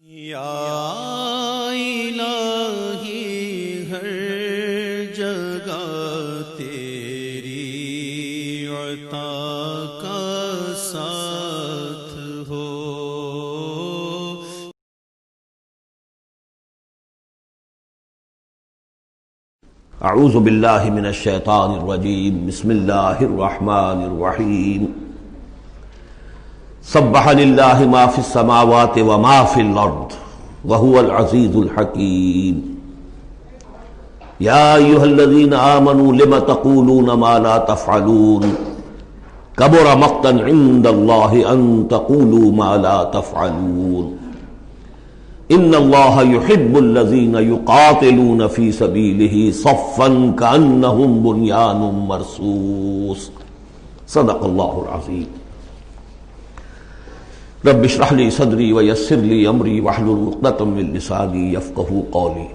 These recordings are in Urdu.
یا الہی ہر جگہ تیری عطا کا ساتھ ہو۔ اعوذ باللہ من الشیطان الرجیم، بسم اللہ الرحمن الرحیم۔ سبح للہ ما فی السماوات وما فی الارض وهو العزیز الحکیم۔ یا ایھا الذین آمنوا لم تقولون ما لا تفعلون کبر مقتا عند اللہ ان تقولوا ما لا تفعلون۔ ان اللہ یحب الذین یقاتلون فی سبیلہ صفا کأنہم بنیان مرصوص۔ صدق اللہ العظیم۔ رب اشرح لی صدری ویسر لی امری واحلل عقدۃ من لسانی یفقہوا قولی۔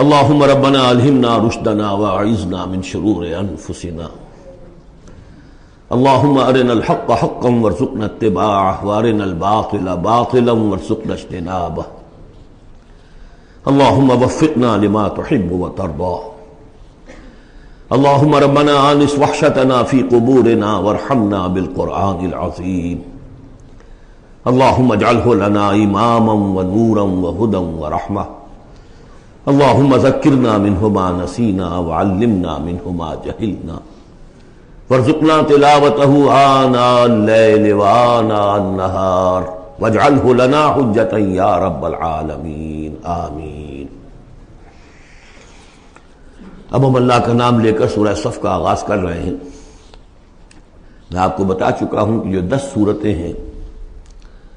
اللہم ربنا الہمنا رشدنا واعذنا من شرور انفسنا۔ اللہم ارنا الحق حقا وارزقنا اتباعہ وارنا الباطل باطلا وارزقنا اجتنابہ۔ اللہم وفقنا لما تحب وترضى۔ اللہم ربنا آنس وحشتنا فی قبورنا وارحمنا بالقرآن العظیم۔ اللہم اجعلہ لنا اماما ونورا وہدا ورحمہ۔ اللہم ذکرنا منہ ما نسینا وعلمنا منہ ما جہلنا وارزقنا تلاوتہ آناء اللیل وآناء النہار واجعلہ لنا حجتا یا رب العالمین، آمین۔ اب ہم اللہ کا نام لے کر سورہ صف کا آغاز کر رہے ہیں۔ میں آپ کو بتا چکا ہوں کہ جو 10 صورتیں ہیں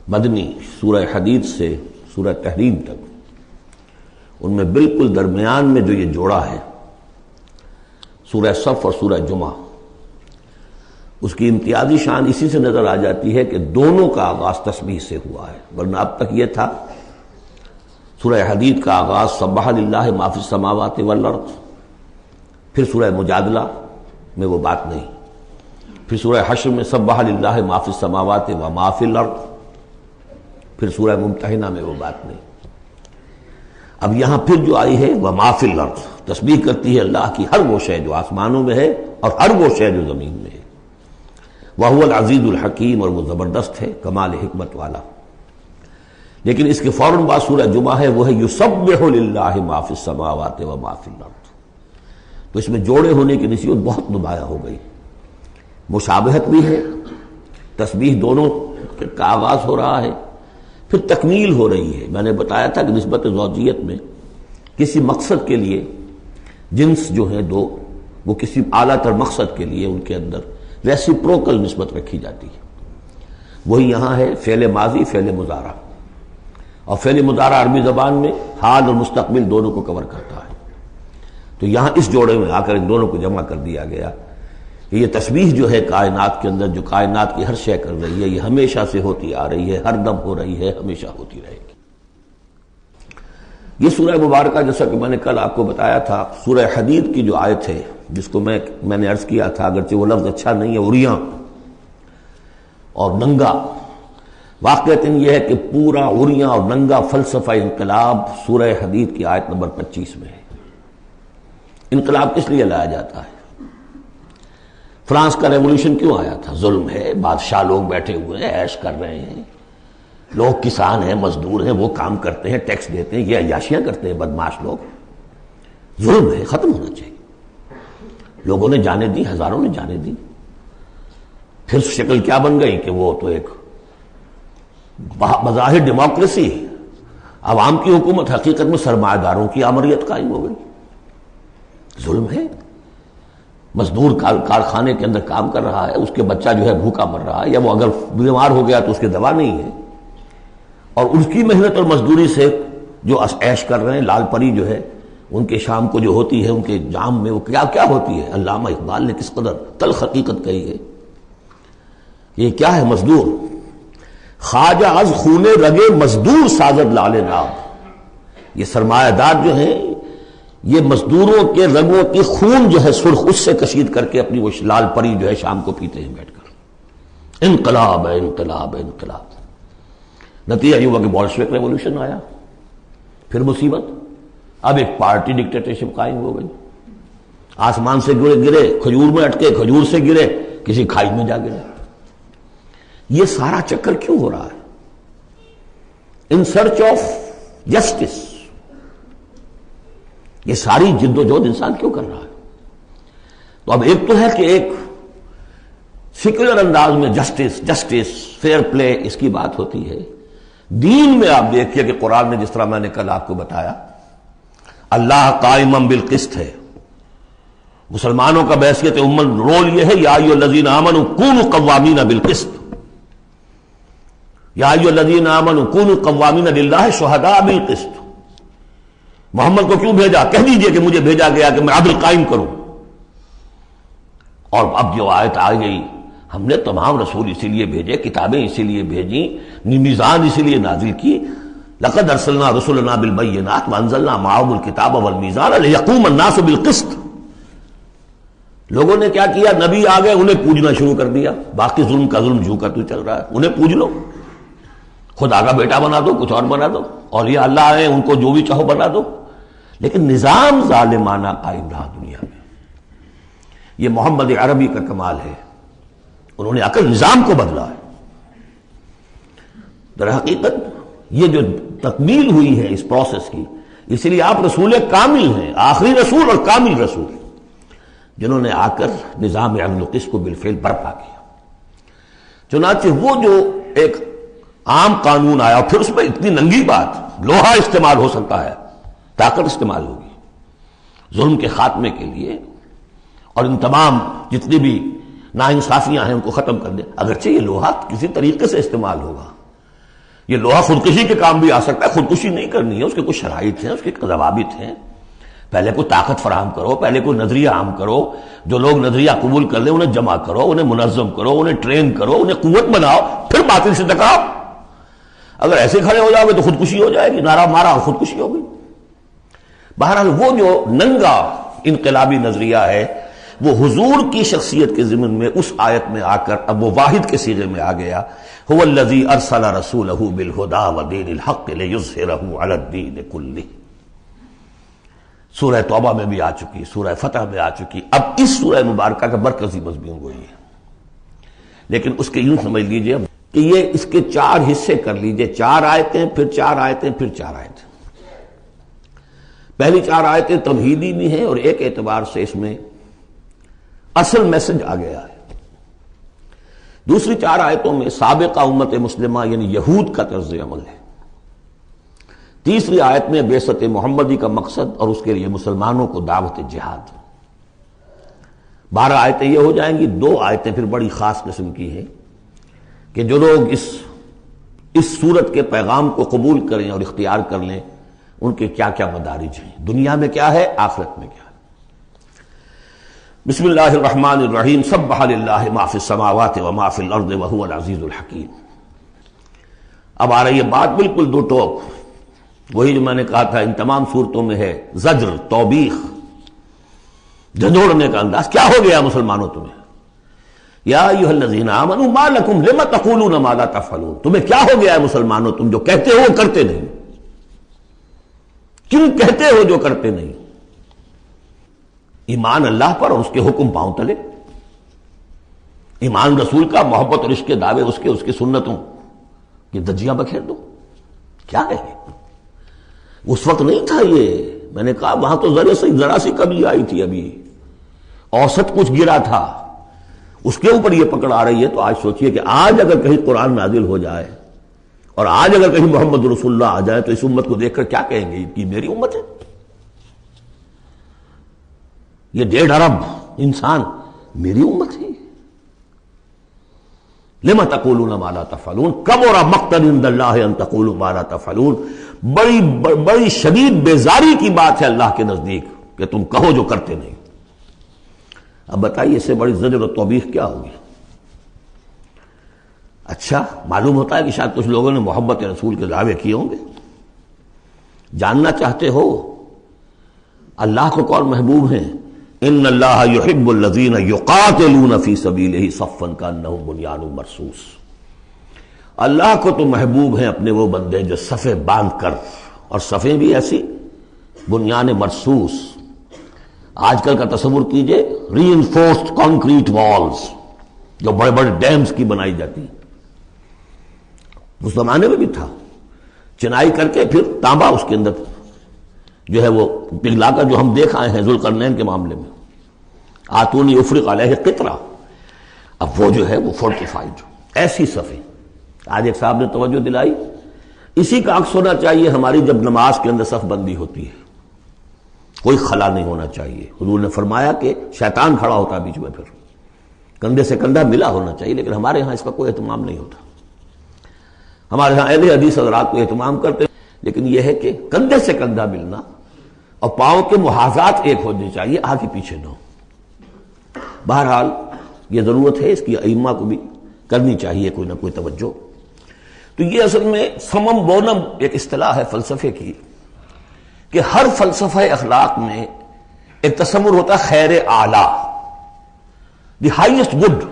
مدنی، سورہ حدید سے سورہ تحریم تک، ان میں بالکل درمیان میں جو یہ جوڑا ہے سورہ صف اور سورہ جمعہ، اس کی امتیازی شان اسی سے نظر آ جاتی ہے کہ دونوں کا آغاز تسبیح سے ہوا ہے، ورنہ اب تک یہ تھا سورہ حدید کا آغاز سبح للہ ما فی السماوات والارض، پھر سورہ مجادلہ میں وہ بات نہیں، پھر سورہ حشر میں سبح للہ ما فی السماوات وما فی الارض، پھر سورہ ممتحنہ میں وہ بات نہیں۔ اب یہاں پھر جو آئی ہے وما فی الارض، تسبیح کرتی ہے اللہ کی ہر وہ شے جو آسمانوں میں ہے اور ہر وہ شے جو زمین میں ہے۔ وہو العزیز الحکیم، اور وہ زبردست ہے، کمال حکمت والا۔ لیکن اس کے فوراً بعد سورہ جمعہ ہے، وہ ہے یسبح للہ ما فی السماوات وما فی الارض۔ تو اس میں جوڑے ہونے کی نسبت بہت نمایاں ہو گئی، مشابہت بھی ہے، تسبیح دونوں کا آغاز ہو رہا ہے، پھر تکمیل ہو رہی ہے۔ میں نے بتایا تھا کہ نسبت زوجیت میں کسی مقصد کے لیے جنس جو ہیں دو، وہ کسی اعلیٰ تر مقصد کے لیے ان کے اندر ریسیپروکل نسبت رکھی جاتی ہے۔ وہی یہاں ہے فعل ماضی، فعل مضارع، اور فعل مضارع عربی زبان میں حال اور مستقبل دونوں کو کور کرتا ہے۔ تو یہاں اس جوڑے میں آ کر ان دونوں کو جمع کر دیا گیا کہ یہ تسبیح جو ہے کائنات کے اندر، جو کائنات کی ہر شے کر رہی ہے، یہ ہمیشہ سے ہوتی آ رہی ہے، ہر دم ہو رہی ہے، ہمیشہ ہوتی رہے گی۔ یہ سورہ مبارکہ جیسا کہ میں نے کل آپ کو بتایا تھا، سورہ حدید کی جو آیت ہے، جس کو میں نے عرض کیا تھا، اگرچہ وہ لفظ اچھا نہیں ہے، عریاں اور ننگا، واقعتاً یہ ہے کہ پورا عریاں اور ننگا فلسفہ انقلاب سورہ حدید کی آیت نمبر 25 میں ہے۔ انقلاب کس لیے لایا جاتا ہے؟ فرانس کا ریولوشن کیوں آیا تھا؟ ظلم ہے، بادشاہ لوگ بیٹھے ہوئے ہیں، عیش کر رہے ہیں، لوگ کسان ہیں، مزدور ہیں، وہ کام کرتے ہیں، ٹیکس دیتے ہیں، یہ عیاشیاں کرتے ہیں بدماش لوگ، ظلم ہے، ختم ہونا چاہیے۔ لوگوں نے جانے دی، ہزاروں نے جانے دی، پھر شکل کیا بن گئی کہ وہ تو ایک بظاہر ڈیموکریسی، عوام کی حکومت، حقیقت میں سرمایہ داروں کی آمریت قائم ہو گئی۔ ظلم ہے، مزدور کارخانے کے اندر کام کر رہا ہے، اس کے بچہ جو ہے بھوکا مر رہا ہے، یا وہ اگر بیمار ہو گیا تو اس کی دوا نہیں ہے، اور اس کی محنت اور مزدوری سے جو عیش کر رہے ہیں، لال پری جو ہے ان کے شام کو جو ہوتی ہے، ان کے جام میں وہ کیا ہوتی ہے، علامہ اقبال نے کس قدر تلخ حقیقت کہی ہے۔ یہ کیا ہے؟ مزدور، خواجہ از خونے رگے مزدور سازد لال ناب۔ یہ سرمایہ دار جو ہیں، یہ مزدوروں کے رگوں کی خون جو ہے سرخ، اس سے کشید کر کے اپنی وہ لال پری جو ہے شام کو پیتے ہیں بیٹھ کر۔ انقلاب ہے، انقلاب ہے، انقلاب۔ نتیجہ یہ ہوا کہ بولشوک ریولوشن آیا، پھر مصیبت، اب ایک پارٹی ڈکٹیٹرشپ قائم ہو گئی، آسمان سے گرے کھجور میں اٹکے، کھجور سے گرے کسی کھائی میں جا گرے۔ یہ سارا چکر کیوں ہو رہا ہے؟ ان سرچ آف جسٹس، یہ ساری جد و جہد انسان کیوں کر رہا ہے؟ تو اب ایک تو ہے کہ ایک سیکولر انداز میں جسٹس فیئر پلے اس کی بات ہوتی ہے۔ دین میں آپ دیکھیے کہ قرآن میں جس طرح میں نے کل آپ کو بتایا، اللہ قائم بالقسط ہے، مسلمانوں کا بحیثیت امت رول یہ ہے، یا ایھا الذین آمنوا کونوا قوامین بالقسط، یا ایھا الذین آمنوا کونوا قوامین للہ شہداء بالقسط۔ محمد کو کیوں بھیجا؟ کہہ دیجئے کہ مجھے بھیجا گیا کہ میں عدل قائم کروں۔ اور اب جو آیت آ گئی، ہم نے تمام رسول اسی لیے بھیجے، کتابیں اسی لیے بھیجیں، میزان اسی لیے نازل کی، لقد ارسلنا رسلنا بالبینات وانزلنا معهم الکتاب والمیزان لیقوم الناس بالقسط۔ لوگوں نے کیا کیا؟ نبی آ گئے، انہیں پوجنا شروع کر دیا، باقی ظلم کا ظلم جھوکا تو چل رہا ہے، انہیں پوج لو، خدا کا بیٹا بنا دو، کچھ اور بنا دو، اولیاء اللہ آئے ان کو جو بھی چاہو بنا دو، لیکن نظام ظالمانہ قائم رہا دنیا میں۔ یہ محمد عربی کا کمال ہے، انہوں نے آ کر نظام کو بدلا ہے۔ در حقیقت یہ جو تکمیل ہوئی ہے اس پروسیس کی، اس لیے آپ رسول کامل ہیں، آخری رسول اور کامل رسول، جنہوں نے آ کر نظام عدل و قسط کو بالفعل برپا کیا۔ چنانچہ وہ جو ایک عام قانون آیا، پھر اس میں اتنی ننگی بات، لوہا استعمال ہو سکتا ہے، طاقت استعمال ہوگی ظلم کے خاتمے کے لیے، اور ان تمام جتنی بھی ناانصافیاں ہیں ان کو ختم کر دے۔ اگرچہ یہ لوہا کسی طریقے سے استعمال ہوگا، یہ لوہا خودکشی کے کام بھی آ سکتا ہے، خودکشی نہیں کرنی ہے، اس کے کچھ شرائط ہیں، اس کے ضوابط ہیں۔ پہلے کوئی طاقت فراہم کرو، پہلے کوئی نظریہ عام کرو، جو لوگ نظریہ قبول کر لیں انہیں جمع کرو، انہیں منظم کرو، انہیں ٹرین کرو، انہیں قوت بناؤ، پھر باطل سے ٹکراؤ۔ اگر ایسے کھڑے ہو جاؤ گے تو خودکشی ہو جائے گی، نعرہ مارا اور خودکشی ہوگی۔ بہرحال وہ جو ننگا انقلابی نظریہ ہے، وہ حضور کی شخصیت کے ضمن میں اس آیت میں آ کر اب وہ واحد کے صیغے میں آ گیا، هو الذی ارسل رسولہ بالہدی ودین الحق لیظہرہ علی الدین کلہ۔ سورہ توبہ میں بھی آ چکی، سورہ فتح میں آ چکی، اب اس سورہ مبارکہ کا مرکزی مضمون وہی ہے۔ لیکن اس کے یوں سمجھ لیجئے کہ یہ اس کے 4 حصے کر لیجئے، 4 آیتیں، پھر 4 آیتیں، پھر 4 آیتیں۔ پہلی 4 آیتیں تمہیدی بھی ہیں، اور ایک اعتبار سے اس میں اصل میسج آ گیا ہے۔ دوسری 4 آیتوں میں سابقہ امت مسلمہ یعنی یہود کا طرز عمل ہے۔ تیسری آیت میں بعثت محمدی کا مقصد اور اس کے لیے مسلمانوں کو دعوت جہاد۔ 12 آیتیں یہ ہو جائیں گی۔ 2 آیتیں پھر بڑی خاص قسم کی ہیں کہ جو لوگ اس سورت کے پیغام کو قبول کریں اور اختیار کر لیں، ان کے کیا کیا مدارج ہیں، دنیا میں کیا ہے، آخرت میں کیا ہے۔ بسم اللہ الرحمن الرحیم، سبح للہ ما فی السماوات وما فی الارض وہو العزیز الحکیم۔ اب آ رہی ہے بات بالکل 2 ٹوک، وہی جو میں نے کہا تھا ان تمام صورتوں میں ہے، زجر، توبیخ، جھنجھوڑنے کا انداز۔ کیا ہو گیا مسلمانوں تمہیں؟ یا ایھا الذین آمنوا ما لکم لم تقولون ما لا تفعلون، تمہیں کیا ہو گیا ہے مسلمانوں، تم جو کہتے ہو وہ کرتے نہیں، کیوں کہتے ہو جو کرتے نہیں؟ ایمان اللہ پر اور اس کے حکم پاؤں تلے، ایمان رسول کا، محبت اور عشق کے دعوے اس کے سنتوں کی دجیاں بکھیر دو۔ کیا ہے؟ اس وقت نہیں تھا یہ، میں نے کہا وہاں تو ذرا سی کمی آئی تھی، ابھی اوسط کچھ گرا تھا، اس کے اوپر یہ پکڑ آ رہی ہے۔ تو آج سوچئے کہ آج اگر کہیں قرآن نازل ہو جائے اور آج اگر کہیں محمد رسول اللہ آ جائے تو اس امت کو دیکھ کر کیا کہیں گے کہ میری امت ہے؟ یہ 1.5 ارب انسان میری امت ہے۔ لما تقولون ما لا تفعلون کبر مقتا عند اللہ ان تقولوا ما لا تفعلون، بڑی شدید بیزاری کی بات ہے اللہ کے نزدیک کہ تم کہو جو کرتے نہیں۔ اب بتائیے اس سے بڑی زجر و توبیخ کیا ہوگی؟ اچھا، معلوم ہوتا ہے کہ شاید کچھ لوگوں نے محبت رسول کے دعوے کیے ہوں گے۔ جاننا چاہتے ہو اللہ کو کون محبوب ہیں؟ ان اللہ یحب الذین یقاتلون فی سبیلہ صفا کانہم بنیان مرصوص۔ اللہ کو تو محبوب ہیں اپنے وہ بندے جو صفیں باندھ کر، اور صفیں بھی ایسی بنیان مرصوص، آج کل کا تصور کیجئے ری انفورسڈ کانکریٹ والز جو بڑے بڑے ڈیمز کی بنائی جاتی، اس زمانے میں بھی تھا، چنائی کر کے پھر تانبا اس کے اندر جو ہے وہ پگھلا کر، جو ہم دیکھ آئے ہیں ذوالقرنین کے معاملے میں، آتونی افرق علیہ قطرہ، اب وہ جو ہے وہ فورٹیفائڈ ایسی صفیں۔ آج ایک صاحب نے توجہ دلائی، اسی کا عکس ہونا چاہیے ہماری جب نماز کے اندر صف بندی ہوتی ہے، کوئی خلا نہیں ہونا چاہیے۔ حضور نے فرمایا کہ شیطان کھڑا ہوتا ہے بیچ میں، پھر کندھے سے کندھا ملا ہونا چاہیے، لیکن ہمارے ہاں اس کا کوئی اہتمام نہیں ہوتا۔ ہمارے ہاں اہل حدیث حضرات کو اہتمام کرتے ہیں، لیکن یہ ہے کہ کندھے سے کندھا ملنا اور پاؤں کے محاذات ایک ہونے چاہیے، آگے پیچھے نہ ہو۔ بہرحال یہ ضرورت ہے اس کی، ائمہ کو بھی کرنی چاہیے کوئی نہ کوئی توجہ۔ تو یہ اصل میں سمم بونم ایک اصطلاح ہے فلسفے کی، کہ ہر فلسفہ اخلاق میں ایک تصور ہوتا ہے خیر اعلیٰ، the highest good,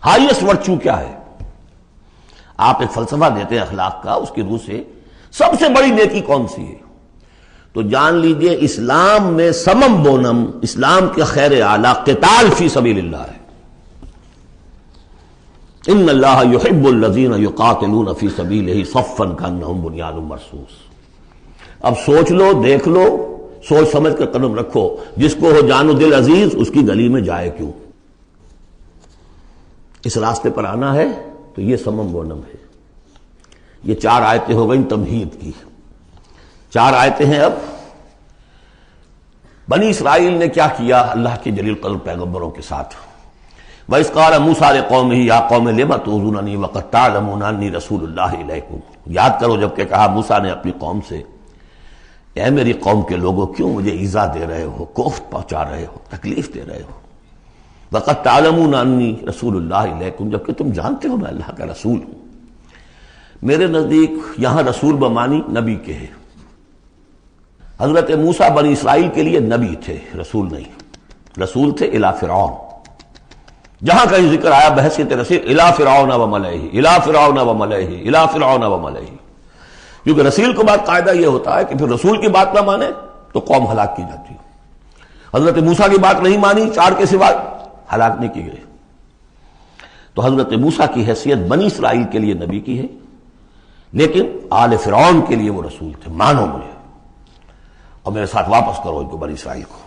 highest virtue کیا ہے۔ آپ ایک فلسفہ دیتے ہیں اخلاق کا، اس کی روح سے سب سے بڑی نیکی کون سی ہے، تو جان لیجئے اسلام میں سمم بونم، اسلام کے خیر اعلیٰ قتال فی سبیل اللہ ہے۔ ان اللہ یحب الذین یقاتلون فی سبیلہ صفا کانہم بنیان مرصوص۔ اب سوچ لو، دیکھ لو، سوچ سمجھ کر قدم رکھو، جس کو ہو جان و دل عزیز اس کی گلی میں جائے کیوں۔ اس راستے پر آنا ہے تو یہ سمم بونم ہے۔ یہ 4 آیتیں ہو گئیں تمہید کی، 4 آیتیں ہیں اب بنی اسرائیل نے کیا کیا اللہ کے جلیل قدر پیغمبروں کے ساتھ۔ وَإِذْ قَالَ مُوسَىٰ لِقَوْمِهِ يَا قَوْمِ لِمَ تُؤْذُونَنِي وَقَدْ تَعْلَمُونَ أَنِّي رَسُولُ اللَّهِ إِلَيْكُمْ۔ یاد کرو جب کہ کہا موسیٰ نے اپنی قوم سے، اے میری قوم کے لوگوں کیوں مجھے ایذا دے رہے ہو، کوفت پہنچا رہے ہو، تکلیف دے رہے ہو۔ وَقَدْ تَعْلَمُونَ أَنِّي رَسُولُ اللَّهِ إِلَيْكُمْ، جبکہ تم جانتے ہو میں اللہ کا رسول ہوں۔ میرے نزدیک یہاں رسول بمانی نبی کے ہے۔ حضرت موسیٰ بنی اسرائیل کے لیے نبی تھے، رسول نہیں۔ رسول تھے الی فرعون، جہاں کہیں ذکر آیا بحیثیت رسول الی فرعون وملئہ، الی فرعون وملئہ، الی فرعون وملئہ، کیونکہ رسول کے بعد قاعدہ یہ ہوتا ہے کہ پھر رسول کی بات نہ مانے تو قوم ہلاک کی جاتی ہے۔ حضرت موسیٰ کی بات نہیں مانی، 4 کے سوا ہلاک نہیں کی گئی۔ تو حضرت موسیٰ کی حیثیت بنی اسرائیل کے لیے نبی کی ہے، لیکن آل فرعون کے لیے وہ رسول تھے، مانو مجھے اور میرے ساتھ واپس کرو ان کو، بنی اسرائیل کو۔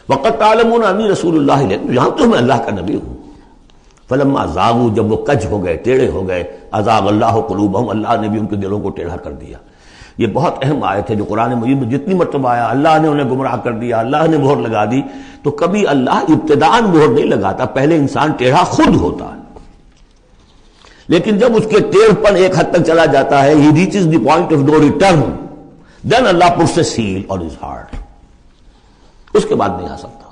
وَقَدْ تَعْلَمُونَ أَنِّي رَسُولُ اللَّهِ إِلَيْكُمْ، جانتے ہو میں اللہ کا نبی ہوں۔ فَلَمَّا زَاغُوا، جب وہ کج ہو گئے، ٹیڑھے ہو گئے، أَزَاغَ اللَّهُ قُلُوبَهُمْ، اللہ نے بھی ان کے دلوں کو ٹیڑھا کر دیا۔ یہ بہت اہم آیت ہے جو قرآن مجید میں جتنی مرتبہ آیا اللہ نے انہیں گمراہ کر دیا، اللہ نے مہر لگا دی، تو کبھی اللہ ابتداءً مہر نہیں لگاتا، پہلے انسان ٹیڑھا خود ہوتا ہے، لیکن جب اس کے ٹیڑھ پن ایک حد تک چلا جاتا ہے، he reaches the point of no return, then Allah puts a seal on his heart، اس کے بعد نہیں آ سکتا۔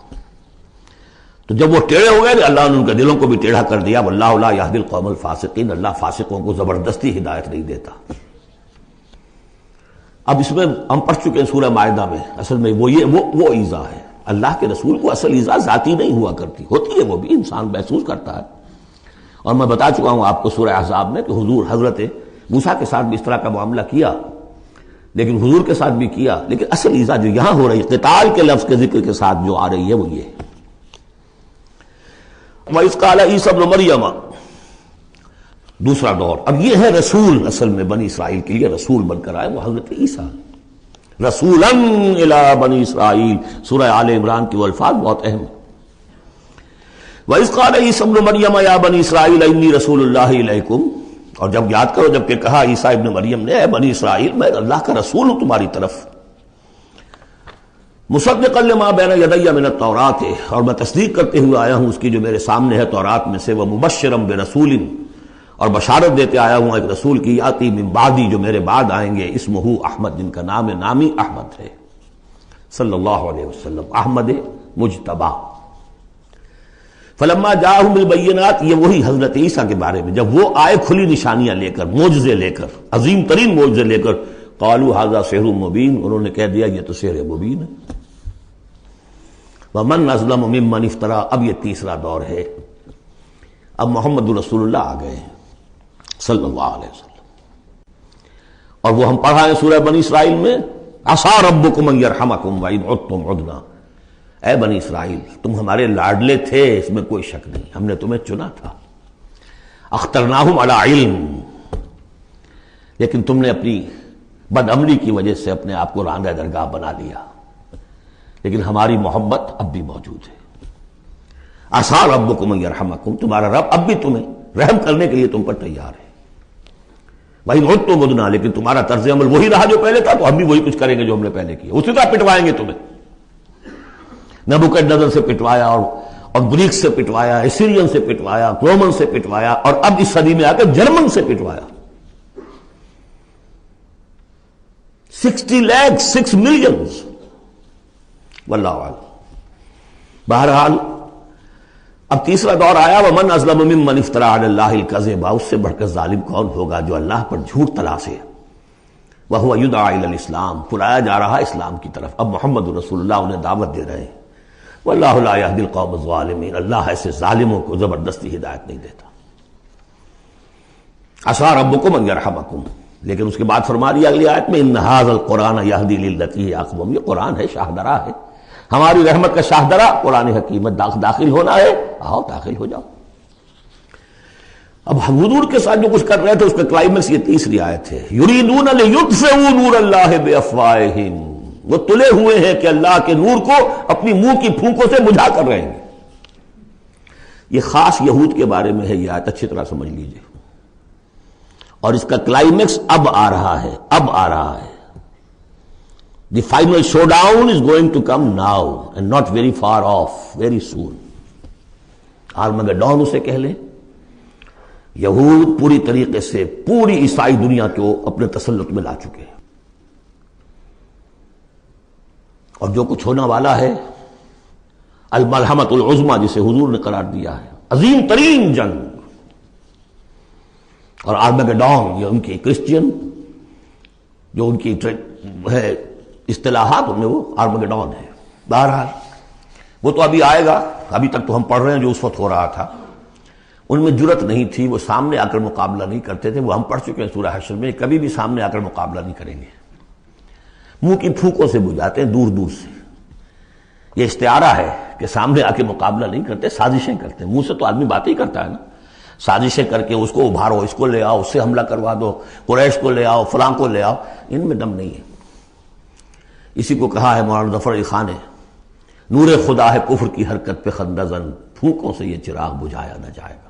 تو جب وہ ٹیڑھے ہو گئے اللہ نے ان کے دلوں کو بھی ٹیڑھا کر دیا۔ واللہ لا یہدی القوم الفاسقین، اللہ فاسقوں کو زبردستی ہدایت نہیں دیتا۔ اب اس میں ہم پڑھ چکے ہیں سورہ مائدہ میں، اصل میں وہ ایذا ہے۔ اللہ کے رسول کو اصل ایذا ذاتی نہیں ہوا کرتی، ہوتی ہے وہ بھی، انسان محسوس کرتا ہے۔ اور میں بتا چکا ہوں آپ کو سورہ احزاب میں کہ حضور حضرت موسیٰ کے ساتھ بھی اس طرح کا معاملہ کیا، لیکن حضور کے ساتھ بھی کیا، لیکن اصل ایذا جو یہاں ہو رہی ہے قتال کے لفظ کے ذکر کے ساتھ جو آ رہی ہے وہ یہ ہے۔ وَإِذْ قَالَ عِيسَى ابْنُ مَرْيَمَ، دوسرا دور۔ اب یہ ہے رسول، اصل میں بنی اسرائیل کے لیے رسول بن کر آئے وہ حضرت عیسیٰ، رسولاً الی بنی اسرائیل۔ سورہ آل عمران کی وہ الفاظ بہت اہم ہیں۔ وَإِذْ قَالَ عِيسَى ابْنُ مَرْيَمَ يَا بَنِي إِسْرَائِيلَ إِنِّي رَسُولُ اللَّهِ إِلَيْكُمْ، اور جب یاد کرو جب کہ کہا عیسیٰ ابن مریم نے، اے بنی اسرائیل میں اللہ کا رسول ہوں تمہاری طرف، مصدقا لما بین یدی من التوراۃ، اور میں تصدیق کرتے ہوئے آیا ہوں اس کی جو میرے سامنے ہے تورات میں سے، ومبشرا برسول، اور بشارت دیتے آیا ہوں ایک رسول کی، یاتی من بعدی، جو میرے بعد آئیں گے، اسمہ احمد، جن کا نامی احمد ہے، صلی اللہ علیہ وسلم، احمد مجتبی۔ فلما جاءہم بالبینات، یہ وہی حضرت عیسیٰ کے بارے میں جب وہ آئے کھلی نشانیاں لے کر، معجزے لے کر، عظیم ترین معجزے لے کر، قالوا ھذا سحر مبین، انہوں نے کہہ دیا یہ تو سحر مبین ہے۔ ومن اظلم ممن افترا، اب یہ تیسرا دور ہے، اب محمد رسول اللہ آ گئے ہیں۔ صلی اللہ علیہ وسلم. اور وہ ہم پڑھا ہے سورہ بنی اسرائیل میں، عسیٰ ربکم ان یرحمکم وان عدتم عدنا. اے بنی اسرائیل، تم ہمارے لاڈلے تھے، اس میں کوئی شک نہیں، ہم نے تمہیں چنا تھا. اخترناہم علی علم، لیکن تم نے اپنی بد عملی کی وجہ سے اپنے آپ کو راندہ درگاہ بنا لیا، لیکن ہماری محبت اب بھی موجود ہے. عسیٰ ربکم ان یرحمکم، تمہارا رب اب بھی تمہیں رحم کرنے کے لیے تم پر تیار ہے. وَإِنْ عُدْتُمْ عُدْنَا، لیکن تمہارا طرز عمل وہی رہا جو پہلے تھا، تو ہم بھی وہی کچھ کریں گے جو ہم نے پہلے کیا، اسی طرح پٹوائیں گے تمہیں. نبوکدنضر سے پٹوایا اور گریک سے پٹوایا، اسیرین سے پٹوایا، رومن سے پٹوایا، اور اب اس صدی میں آ کر جرمن سے پٹوایا. 60 لاکھ 6 ملین، واللہ اعلم. بہرحال اب تیسرا دور آیا، وَمَنْ أَظْلَمُ مِمَّنِ افْتَرَىٰ عَلَى اللَّهِ الْكَذِبَ، اس سے بڑھ کر ظالم کون ہوگا جو اللہ پر جھوٹ تلاسے. وَهُوَ يُدْعَىٰ إِلَى الْإِسْلَامِ، پلایا جا رہا اسلام کی طرف. اب محمد رسول اللہ انہیں دعوت دے رہے ہیں. وَاللَّهُ لَا يَهْدِي الْقَوْمَ الظَّالِمِينَ، اللہ ایسے ظالموں کو زبردستی ہدایت نہیں دیتا. عسیٰ ربکم ان یرحمکم، لیکن اس کے بعد فرما دیا اگلی آیت میں، ان ھذا القرآن یہدی للتی ہی اقوم، یہ قرآن ہے، شاہدرا ہے، ہماری رحمت کا شاہدرا قرآن حکیم ہے. داخل ہونا ہے، آؤ داخل ہو جاؤ. اب حضور کے ساتھ جو کچھ کر رہے تھے اس کا کلائمیکس یہ تیسری آیت ہے. یریدون لیطفئوا نور اللہ بافواہہم، وہ تلے ہوئے ہیں کہ اللہ کے نور کو اپنی منہ کی پھونکوں سے بجھا کر رہے ہیں. یہ خاص یہود کے بارے میں ہے یہ آیت، اچھی طرح سمجھ لیجئے. اور اس کا کلائمیکس اب آ رہا ہے، اب آ رہا ہے. The final showdown is going to come now and not very far off, very soon. Armageddon اسے کہہ لیں. یہود پوری طریقے سے پوری عیسائی دنیا کو اپنے تسلط میں لا چکے ہیں، اور جو کچھ ہونے والا ہے الملحمۃ العظمیٰ جسے حضور نے قرار دیا ہے، عظیم ترین جنگ. اور آرمگڈون یہ ان کی کرسچین جو ان کی ہے اصطلاحات، ان میں وہ آرمگڈون ہے. بہرحال وہ تو ابھی آئے گا، ابھی تک تو ہم پڑھ رہے ہیں جو اس وقت ہو رہا تھا. ان میں جرت نہیں تھی، وہ سامنے آ کر مقابلہ نہیں کرتے تھے. وہ ہم پڑھ چکے ہیں سورہ حشر میں، کبھی بھی سامنے آ کر مقابلہ نہیں کریں گے، منہ کی پھونکوں سے بجھاتے ہیں دور دور سے. یہ استعارہ ہے کہ سامنے آ کے مقابلہ نہیں کرتے، سازشیں کرتے ہیں. منہ سے تو آدمی بات ہی کرتا ہے نا، سازشیں کر کے اس کو ابھارو، اس کو لے آؤ، اس سے حملہ کروا دو، قریش کو لے آؤ، فلاں کو لے آؤ. ان میں دم نہیں ہے. اسی کو کہا ہے مولانا ظفر علی خان نے، نور خدا ہے کفر کی حرکت پہ خندہ زن، پھونکوں سے یہ چراغ بجھایا نہ جائے گا.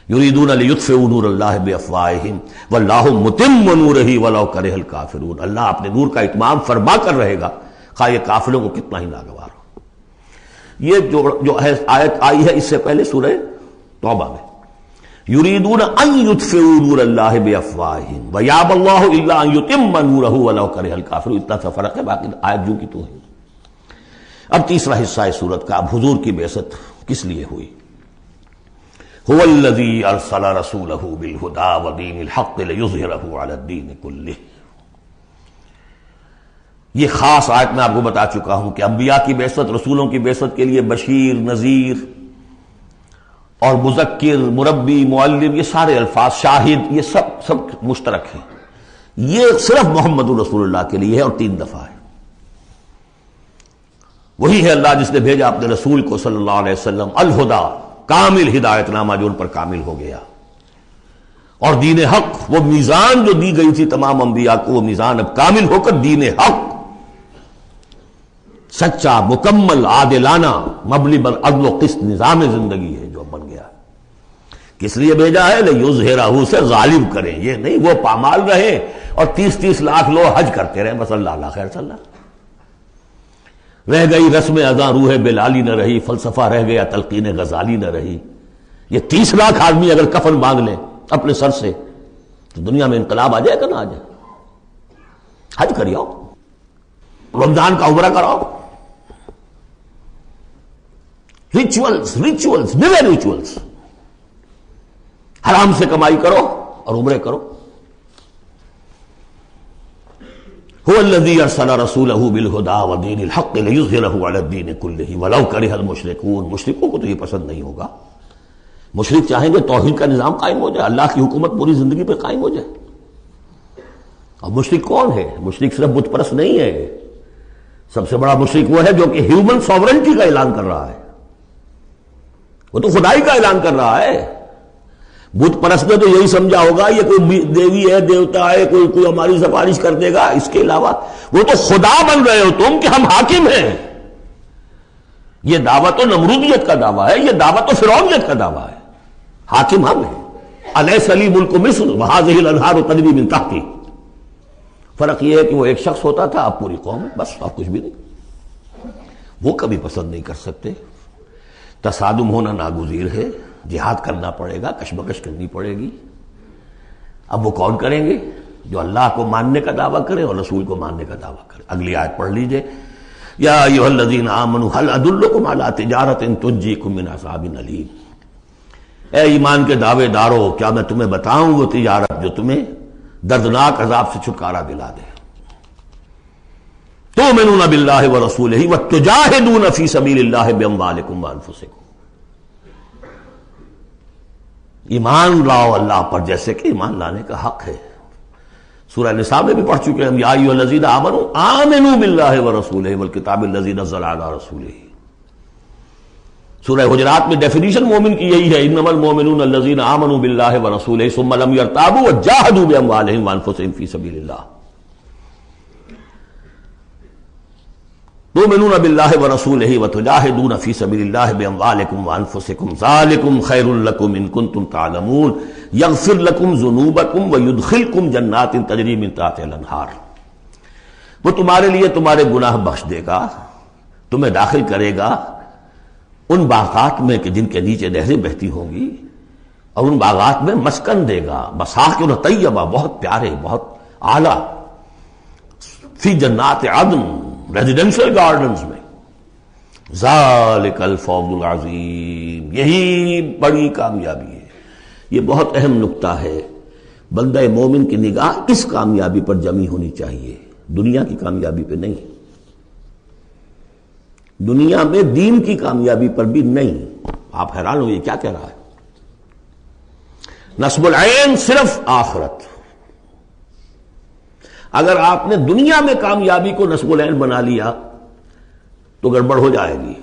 یریدون لیطفئوا نور اللہ بافواہہم واللہ متم نورہ ولو کرہ الکافرون. اللہ اپنے نور کا اتمام فرما کر رہے گا، خواہ یہ کافروں کو کتنا ہی ناگوار ہو. یہ جو ہے آیت آئی ہے اس سے پہلے سورہ توبہ میں، یریدون ان یطفئوا نور اللہ بافواہہم ویابی اللہ الا ان یتم نورہ ولو کرہ الکافرون. اتنا سا فرق ہے، باقی آیت جو کی تو ہے. اب تیسرا حصہ ہے سورت کا. اب حضور کی بعثت کس لیے ہوئی؟ هو الذی ارسل رسولہ بالہدی ودین الحق لیظہرہ علی الدین کلہ. یہ خاص آیت میں آپ کو بتا چکا ہوں کہ انبیاء کی بعثت، رسولوں کی بعثت کے لیے بشیر، نذیر اور مذکر، مربی، معلم، یہ سارے الفاظ، شاہد، یہ سب مشترک ہیں. یہ صرف محمد رسول اللہ کے لیے ہے اور 3 دفعہ ہے. وہی ہے اللہ جس نے بھیجا اپنے رسول کو صلی اللہ علیہ وسلم الہدا، کامل ہدایت نامہ جو ان پر کامل ہو گیا، اور دین حق، وہ میزان جو دی گئی تھی تمام انبیاء کو، وہ میزان اب کامل ہو کر دین حق، سچا، مکمل، عادلانہ، مبنی بر عدل و قسط نظام زندگی ہے جو بن گیا. کس لیے بھیجا ہے؟ لیظہرہ، سے غالب کریں. یہ نہیں وہ پامال رہے اور 30 لاکھ لوگ حج کرتے رہے، بس اللہ اللہ خیر صلی اللہ. رہ گئی رسم اذاں روح بلالی نہ رہی، فلسفہ رہ گیا تلقین غزالی نہ رہی. یہ 30 لاکھ آدمی اگر کفن مانگ لیں اپنے سر سے تو دنیا میں انقلاب آ جائے گا نہ آ جائے. حج کریاؤ، رمضان کا عمرہ کراؤ، ریچولز، نیور ریچولز، حرام سے کمائی کرو اور عمرے کرو. هو الذی ارسل رسولہ بالہدی ودین الحق لیظہرہ علی الدین کلہ ولو کرہ المشرکون. مشرکوں کو تو یہ پسند نہیں ہوگا مشرک چاہیں گے توحید کا نظام قائم ہو جائے، اللہ کی حکومت پوری زندگی پہ قائم ہو جائے. اور مشرک کون ہے؟ مشرک صرف بت پرست نہیں ہے. سب سے بڑا مشرک وہ ہے جو کہ ہیومن سوورنٹی کا اعلان کر رہا ہے، وہ تو خدائی کا اعلان کر رہا ہے. بت پرست نے تو یہی سمجھا ہوگا یہ کوئی دیوی ہے، دیوتا ہے، کوئی ہماری سفارش کر دے گا. اس کے علاوہ وہ تو خدا بن رہے ہو تم کہ ہم حاکم ہیں. یہ دعویٰ تو نمرودیت کا دعویٰ ہے، یہ دعویٰ تو فرعونیت کا دعویٰ ہے. حاکم ہم ہیں. الیس لی ملک مصر وہذہ الانہار تجری من تحتی. فرق یہ ہے کہ وہ ایک شخص ہوتا تھا، اب پوری قوم ہے، بس اب کچھ بھی نہیں. وہ کبھی پسند نہیں کر سکتے. تصادم ہونا ناگزیر ہے، جہاد کرنا پڑے گا، کشمکش کرنی پڑے گی. اب وہ کون کریں گے؟ جو اللہ کو ماننے کا دعویٰ کرے اور رسول کو ماننے کا دعویٰ کرے. اگلی آیت پڑھ لیجئے. یا ایھا الذین آمنوا هل ادلکم علی تجارۃ تنجیکم من عذاب علیم. اے ایمان کے دعوے دارو، کیا میں تمہیں بتاؤں وہ تجارت جو تمہیں دردناک عذاب سے چھٹکارا دلا دے. تؤمنون باللہ ورسولہ وتجاہدون فی سبیل اللہ باموالکم وانفسکم. ایمان لاؤ اللہ پر جیسے کہ ایمان لانے کا حق ہے. سورہ نساء میں بھی پڑھ چکے ہم، یا ایھا الذین آمنوا آمنوا باللہ ورسولہ والکتاب الذی نزل علی رسولہ. سورہ حجرات میں ڈیفینیشن مومن کی یہی ہے، انما المؤمنون الذین آمنوا باللہ ورسولہ ثم لم یرتابوا وجاہدوا باموالہم وانفسہم فی سبیل اللہ. تؤمنون باللہ ورسولہ وتجاہدون فی سبیل اللہ باموالکم وانفسکم ذالکم خیر لکم ان کنتم تعلمون یغفر لکم ذنوبکم ویدخلکم جنات تجری من تحتہا الانہار. وہ تمہارے لیے تمہارے گناہ بخش دے گا، تمہیں داخل کرے گا ان باغات میں کہ جن کے نیچے نہریں بہتی ہوں گی، اور ان باغات میں مسکن دے گا، مساکن طیبہ، بہت پیارے، بہت اعلیٰ، فی جنات عدن، ریزیڈینشل گارڈنز میں. ذالک الفوز العظیم، یہی بڑی کامیابی ہے. یہ بہت اہم نکتہ ہے. بندہ مومن کی نگاہ اس کامیابی پر جمی ہونی چاہیے، دنیا کی کامیابی پہ نہیں، دنیا میں دین کی کامیابی پر بھی نہیں. آپ حیران ہوئے کیا کہہ رہا ہے؟ نصب العین صرف آخرت. اگر آپ نے دنیا میں کامیابی کو نصب العین بنا لیا تو گڑبڑ ہو جائے گی.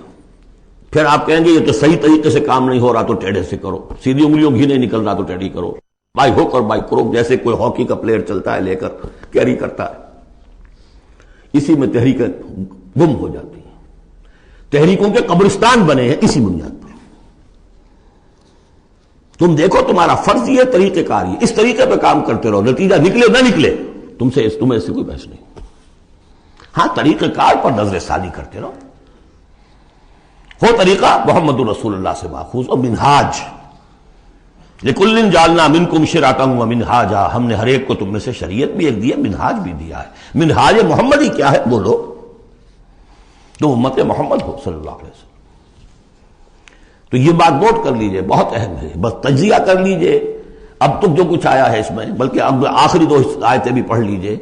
پھر آپ کہیں گے یہ تو صحیح طریقے سے کام نہیں ہو رہا تو ٹیڑھے سے کرو، سیدھی انگلیوں گھی نہیں نکل رہا تو ٹیڑھی کرو، بائی ہوک اور بائی کروک، جیسے کوئی ہاکی کا پلیئر چلتا ہے لے کر کیری کرتا ہے. اسی میں تحریکیں گم ہو جاتی ہیں. تحریکوں کے قبرستان بنے ہیں اسی بنیاد پر. تم دیکھو تمہارا فرض یہ طریقہ کار یہ، اس طریقے پہ کام کرتے رہو، نتیجہ نکلے نہ نکلے تمہیں اس سے کوئی بحث نہیں. ہاں طریقہ کار پر نظر ثانی کرتے رہو. ہو طریقہ محمد رسول اللہ سے ماخوذ، اور منہاج لکل جعلنا منکم شرعۃ ومنہاجا، ہم نے ہر ایک کو تم میں سے شریعت بھی ایک دی ہے، منہاج بھی دیا ہے. منہاج محمدی کیا ہے بولو؟ تو امت محمد ہو صلی اللہ علیہ وسلم. تو یہ بات نوٹ کر لیجئے، بہت اہم ہے. بس تجزیہ کر لیجئے اب تک جو کچھ آیا ہے اس میں، بلکہ اب آخری دو آیتیں بھی پڑھ لیجئے.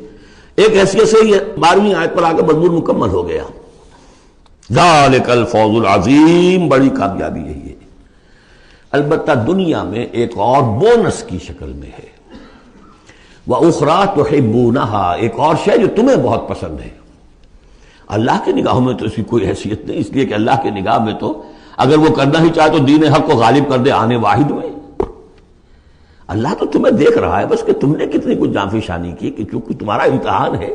ایک حیثیت سے یہ 12ویں آیت پر آ کے مضمون مکمل ہو گیا. ذالک الفوز العظیم، بڑی کامیابی یہی ہے. البتہ دنیا میں ایک اور بونس کی شکل میں ہے. وَأُخْرَىٰ تُحِبُّونَهَا، ایک اور شے جو تمہیں بہت پسند ہے. اللہ کی نگاہوں میں تو اس کی کوئی حیثیت نہیں، اس لیے کہ اللہ کی نگاہ میں تو اگر وہ کرنا ہی چاہے تو دین حق کو غالب کر دے آنے واحد میں. اللہ تو تمہیں دیکھ رہا ہے بس کہ تم نے کتنی کچھ جانفی شانی کی، کہ کیونکہ تمہارا امتحان ہے.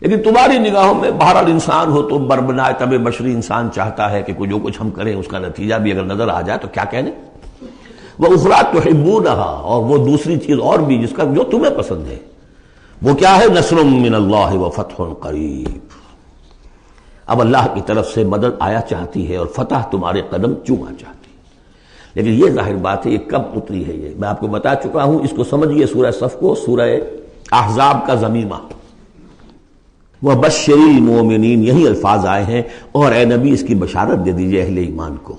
لیکن تمہاری نگاہوں میں بہرحال انسان ہو تو بربنائے طب بشری انسان چاہتا ہے کہ جو کچھ ہم کریں اس کا نتیجہ بھی اگر نظر آ جائے تو کیا کہنے. وَأُخْرَىٰ تُحِبُّونَهَا، اور وہ دوسری چیز اور بھی جس کا جو تمہیں پسند ہے، وہ کیا ہے؟ نصر من اللہ وفتح قریب. اب اللہ کی طرف سے مدد آیا چاہتی ہے اور فتح تمہارے قدم چوما چاہتی ہے. لیکن یہ ظاہر بات ہے یہ کب اتری ہے، یہ میں آپ کو بتا چکا ہوں. اس کو سمجھیے سورہ صف کو سورہ احزاب کا ضمیمہ. وَبَشِّرِ الْمُؤْمِنِينَ، یہی الفاظ آئے ہیں، اور اے نبی اس کی بشارت دے دیجئے اہل ایمان کو.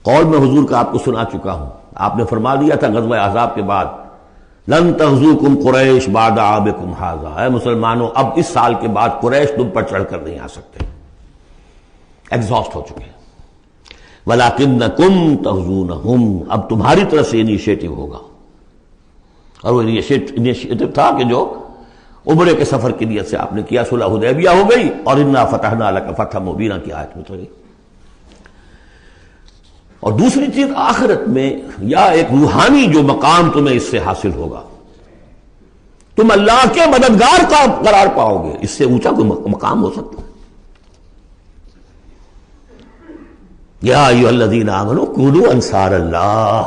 قول میں حضور کا آپ کو سنا چکا ہوں. آپ نے فرما دیا تھا غزوہ احزاب کے بعد، لن تغزوکم قریش بعد عامکم ھذا، اے مسلمانوں اب اس سال کے بعد قریش تم پر چڑھ کر نہیں آ سکتے، ایگزاسٹ ہو چکے ہیں. وَلَكِنَّكُمْ تَغْزُونَهُمْ، اب تمہاری طرف سے انیشیٹو ہوگا. اور وہ انیشیٹو تھا کہ جو عمرے کے سفر کی نیت سے آپ نے کیا، صلح حدیبیہ ہو گئی اور اِنَّا فَتَحْنَا لَكَ فَتْحًا مُبِينًا کی آیت میں چلی. اور دوسری چیز آخرت میں یا ایک روحانی جو مقام تمہیں اس سے حاصل ہوگا، تم اللہ کے مددگار کا قرار پاؤ گے. اس سے اونچا کوئی مقام ہو سکتا ہے؟ یا ایھا الذین آمنوا کونوا انصار اللہ،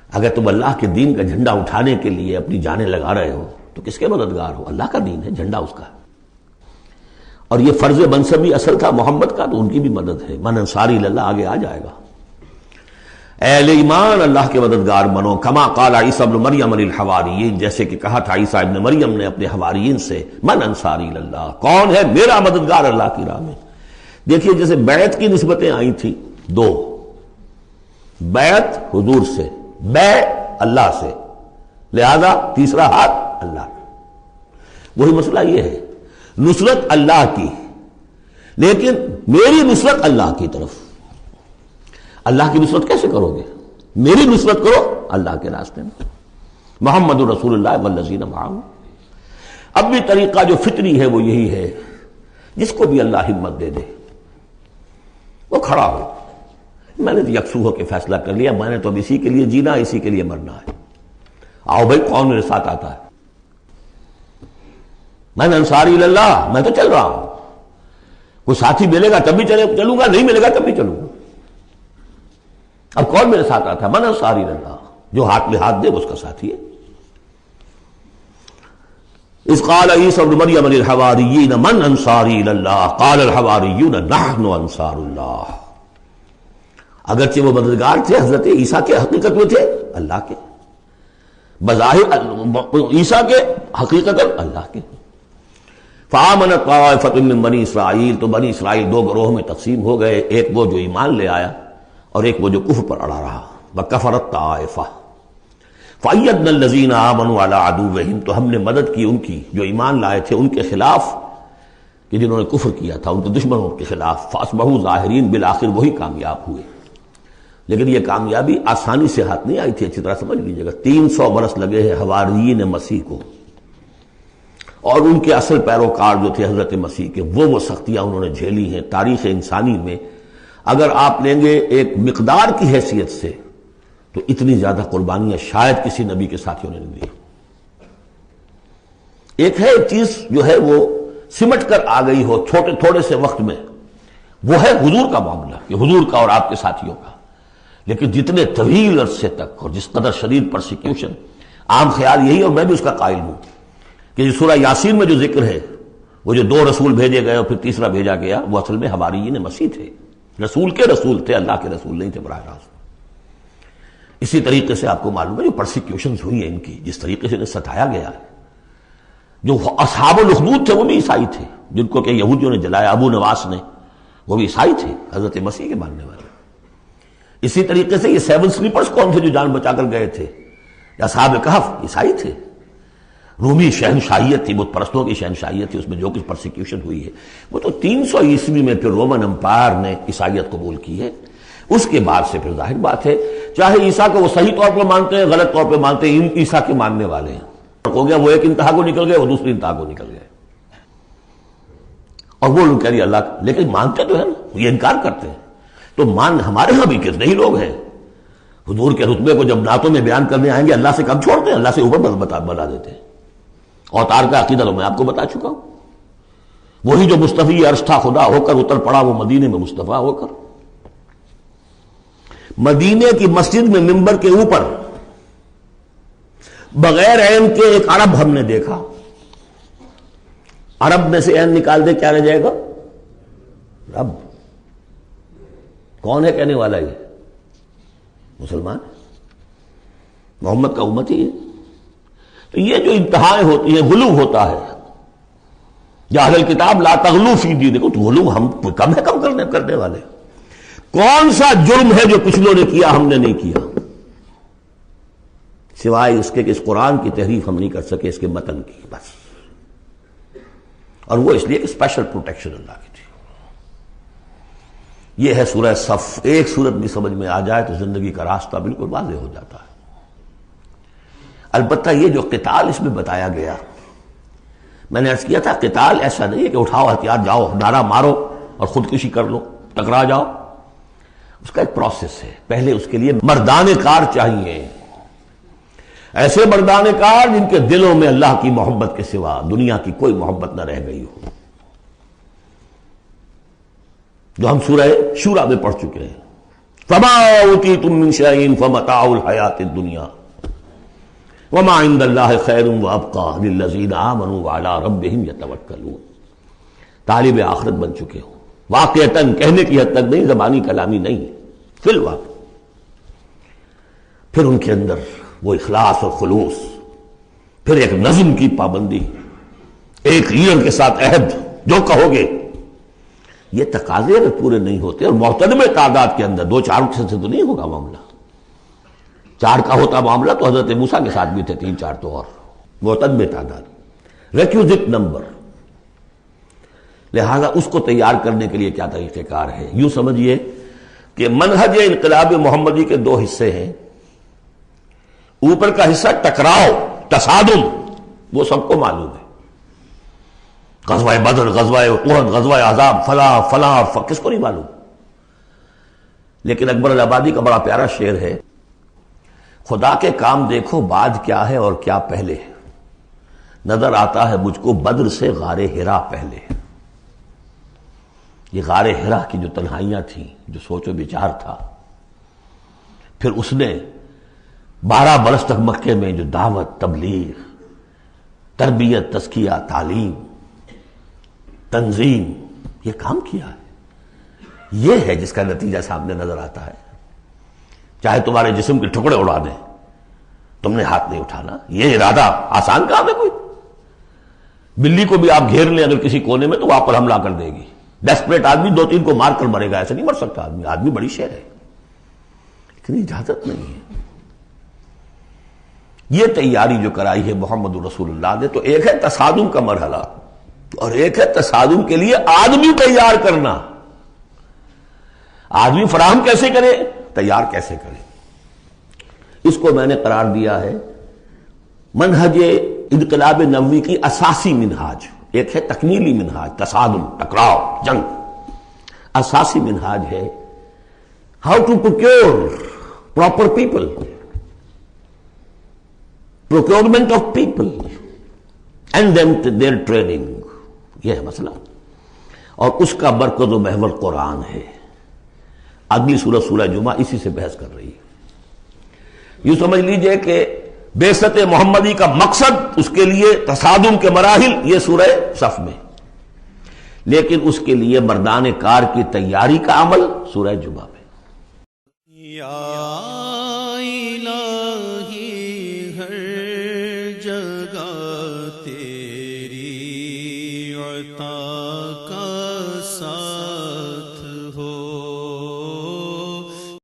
اگر تم اللہ کے دین کا جھنڈا اٹھانے کے لیے اپنی جانیں لگا رہے ہو تو کس کے مددگار ہو؟ اللہ کا دین ہے، جھنڈا اس کا ہے. اور یہ فرض منصبی اصل تھا محمد کا، تو ان کی بھی مدد ہے. من انصاری اللہ آگے آ جائے گا. اہل ایمان اللہ کے مددگار بنو. کما قال عیسی ابن مریم للحواریین، جیسے کہ کہا تھا عیسیٰ ابن مریم نے اپنے حواریین سے، من انصاری اللہ، کون ہے میرا مددگار اللہ کی راہ میں. دیکھیے جیسے بیعت کی نسبتیں آئی تھیں دو، بیعت حضور سے، بیع اللہ سے، لہذا تیسرا ہاتھ اللہ. وہی مسئلہ یہ ہے، نصرت اللہ کی، لیکن میری نصرت اللہ کی طرف. اللہ کی نصرت کیسے کرو گے؟ میری نصرت کرو اللہ کے راستے میں. محمد رسول اللہ والذین معہ. اب بھی طریقہ جو فطری ہے وہ یہی ہے، جس کو بھی اللہ ہمت دے دے وہ کھڑا ہو. میں نے تو یکسو ہو کے فیصلہ کر لیا، میں نے تو اب اسی کے لیے جینا، اسی کے لیے مرنا ہے. آؤ بھائی کون میرے ساتھ آتا ہے؟ میں انصاری اللہ، میں تو چل رہا ہوں. کوئی ساتھی ملے گا تب بھی چلوں گا، نہیں ملے گا تب بھی چلوں گا. اب کون میرے ساتھ آتا ہے؟ من انصاری اللہ، جو ہاتھ میں ہاتھ دے اس کا ساتھی ہے. اذ قال عیسی ابن مریم للحواریین من انصاری اللہ قال الحواریون نحن انصار اللہ. اگرچہ وہ مددگار تھے حضرت عیسیٰ کے، حقیقت میں تھے اللہ کے، بظاہر عیسیٰ کے، حقیقت اللہ کے. فآمنت طائفۃ من بنی اسرائیل، تو بنی اسرائیل دو گروہ میں تقسیم ہو گئے، ایک وہ جو ایمان لے آیا اور ایک وہ جو کفر پر اڑا رہا. وکفرت طائفہ فأیدنا الذین آمنوا علی عدوہم، تو ہم نے مدد کی ان کی جو ایمان لائے تھے ان کے خلاف کہ جنہوں نے کفر کیا تھا، ان کے دشمنوں کے خلاف. فاصبحوا ظاہرین، بالآخر وہی کامیاب ہوئے. لیکن یہ کامیابی آسانی سے ہاتھ نہیں آئی تھی، اچھی طرح سمجھ لیجیے گا. 300 برس لگے ہیں حواریین مسیح کو، اور ان کے اصل پیروکار جو تھے حضرت مسیح کے، وہ سختیاں انہوں نے جھیلی ہیں. تاریخ انسانی میں اگر آپ لیں گے ایک مقدار کی حیثیت سے تو اتنی زیادہ قربانیاں شاید کسی نبی کے ساتھیوں نے نہیں دی. ایک ہے ایک چیز جو ہے وہ سمٹ کر آ گئی ہو تھوڑے سے وقت میں، وہ ہے حضور کا معاملہ، کہ حضور کا اور آپ کے ساتھیوں کا. لیکن جتنے طویل عرصے تک اور جس قدر شدید پرسیکیوشن، عام خیال یہی، اور میں بھی اس کا قائل ہوں، کہ سورہ یاسین میں جو ذکر ہے وہ جو 2 رسول بھیجے گئے اور پھر تیسرا بھیجا گیا، وہ اصل میں حواریین مسیح تھے. رسول کے رسول تھے، اللہ کے رسول نہیں تھے براہ راست. اسی طریقے سے آپ کو معلوم ہے جو پرسیکیوشنز ہوئی ہیں ان کی، جس طریقے سے انہیں ستایا گیا ہے. جو اصحاب الاخدود تھے وہ بھی عیسائی تھے، جن کو کہ یہودیوں نے جلایا، ابو نواس نے، وہ بھی عیسائی تھے، حضرت مسیح کے ماننے والے. اسی طریقے سے یہ 7 سلیپرز کون تھے جو جان بچا کر گئے تھے؟ یا اصحاب کہف، عیسائی تھے. رومی شہنشاہیت تھی، بت پرستوں کی شہنشاہیت تھی، اس میں جو کچھ پرسیکیوشن ہوئی ہے وہ تو 300 عیسوی میں پھر رومن امپائر نے عیسائیت قبول کی ہے. اس کے بعد سے پھر ظاہر بات ہے، چاہے عیسیٰ کو وہ صحیح طور پر مانتے ہیں، غلط طور پہ مانتے ہیں، عیسیٰ کے ماننے والے ہیں. ہو گیا وہ ایک انتہا کو نکل گئے، وہ دوسری انتہا کو نکل گئے. اور وہ لوگ کہہ رہے اللہ، لیکن مانتے تو ہیں نا، یہ انکار کرتے ہیں. تو ہمارے ہاں بھی کتنے ہی لوگ ہیں حضور کے رتبے کو جب نعتوں میں بیان کرنے آئیں گے اللہ سے کم چھوڑتے ہیں، اللہ سے اوپر بنا دیتے ہیں. اوتار کا عقیدہ تو میں آپ کو بتا چکا ہوں. وہی جو مصطفی عرش تھا خدا ہو کر اتر پڑا وہ مدینے میں مصطفیٰ ہو کر. مدینے کی مسجد میں ممبر کے اوپر بغیر عین کے ایک عرب ہم نے دیکھا. عرب میں سے عین نکال دے کیا رہ جائے گا؟ رب. کون ہے کہنے والا؟ یہ مسلمان، محمد کا امتی ہے. تو یہ جو انتہائیں ہوتی ہیں، غلو ہوتا ہے. یا اہل کتاب لا تغلو فی دینکم، تو غلو ہم کم ہے، کم کرنے والے. کون سا جرم ہے جو کچھ لوگوں نے کیا ہم نے نہیں کیا، سوائے اس کے کہ اس قرآن کی تحریف ہم نہیں کر سکے، اس کے متن کی بس. اور وہ اس لیے کہ اسپیشل پروٹیکشن اللہ کی تھی. یہ ہے سورہ صف. ایک سورت بھی سمجھ میں آ جائے تو زندگی کا راستہ بالکل واضح ہو جاتا ہے. البتہ یہ جو قتال اس میں بتایا گیا، میں نے عرض کیا تھا قتال ایسا نہیں ہے کہ اٹھاؤ ہتھیار جاؤ نعرہ مارو اور خودکشی کر لو، ٹکرا جاؤ. اس کا ایک پروسیس ہے. پہلے اس کے لیے مردان کار چاہیے، ایسے مردان کار جن کے دلوں میں اللہ کی محبت کے سوا دنیا کی کوئی محبت نہ رہ گئی ہو، جو ہم سورہ شورى میں پڑھ چکے ہیں. فما اوتیتم من شیء فمتاع الحیاۃ الدنیا وما عند اللہ خیر وابقى للذین آمنوا وعلی ربہم یتوکلون. طالب آخرت بن چکے ہو، واقعتاً کہنے کی حد تک نہیں، زبانی کلامی نہیں، فی الواقع. پھر ان کے اندر وہ اخلاص اور خلوص، پھر ایک نظم کی پابندی، ایک لیڈر کے ساتھ عہد، جو کہو گے. یہ تقاضے اگر پورے نہیں ہوتے، اور محتدم تعداد کے اندر 2-4 سے تو نہیں ہوگا معاملہ. 4 کا ہوتا معاملہ تو حضرت موسیٰ کے ساتھ بھی تھے، 3-4 تو اور محتدم تعداد، ریکوزٹ نمبر. لہذا اس کو تیار کرنے کے لیے کیا طریقہ کار ہے؟ یوں سمجھیے کہ منہج انقلاب محمدی کے 2 حصے ہیں. اوپر کا حصہ ٹکراؤ، تصادم، وہ سب کو معلوم ہے. غزوہ بدر، غزوہ احد، غزوہ احزاب، فلاں فلاں کس کو نہیں معلوم. لیکن اکبر الآبادی کا بڑا پیارا شعر ہے، خدا کے کام دیکھو بعد کیا ہے اور کیا پہلے، نظر آتا ہے مجھ کو بدر سے غار حرا پہلے. یہ غار حرا کی جو تنہائیاں تھیں، جو سوچ و بچار تھا، پھر اس نے 12 برس تک مکے میں جو دعوت، تبلیغ، تربیت، تزکیہ، تعلیم، تنظیم، یہ کام کیا ہے. یہ ہے جس کا نتیجہ سامنے نظر آتا ہے. چاہے تمہارے جسم کے ٹکڑے اڑا دیں، تم نے ہاتھ نہیں اٹھانا. یہ ارادہ آسان کام ہے کوئی؟ بلی کو بھی آپ گھیر لیں اگر کسی کونے میں تو وہ آپ پر حملہ کر دے گی. ڈیسپریٹ آدمی 2-3 کو مار کر مرے گا، ایسے نہیں مر سکتا آدمی. آدمی بڑی شے ہے، اتنی اجازت نہیں ہے. یہ تیاری جو کرائی ہے محمد رسول اللہ نے، تو ایک ہے تصادم کا مرحلہ، اور ایک ہے تصادم کے لیے آدمی تیار کرنا. آدمی فراہم کیسے کرے، تیار کیسے کرے. اس کو میں نے قرار دیا ہے منہج انقلاب نبوی کی اساسی منہاج. ایک ہے تکمیلی منہاج، تصادم، ٹکراؤ، جنگ. اساسی منہاج ہے how to procure proper people, procurement of people and then their training. یہ ہے مسئلہ، اور اس کا مرکز و محور قرآن ہے. اگلی سورہ سورہ جمعہ اسی سے بحث کر رہی ہے. یوں سمجھ لیجئے کہ بعثت محمدی کا مقصد، اس کے لیے تصادم کے مراحل یہ سورہ صف میں، لیکن اس کے لیے مردان کار کی تیاری کا عمل سورہ جمعہ میں. یا الہی ہر جگہ تیری عطا کا سایہ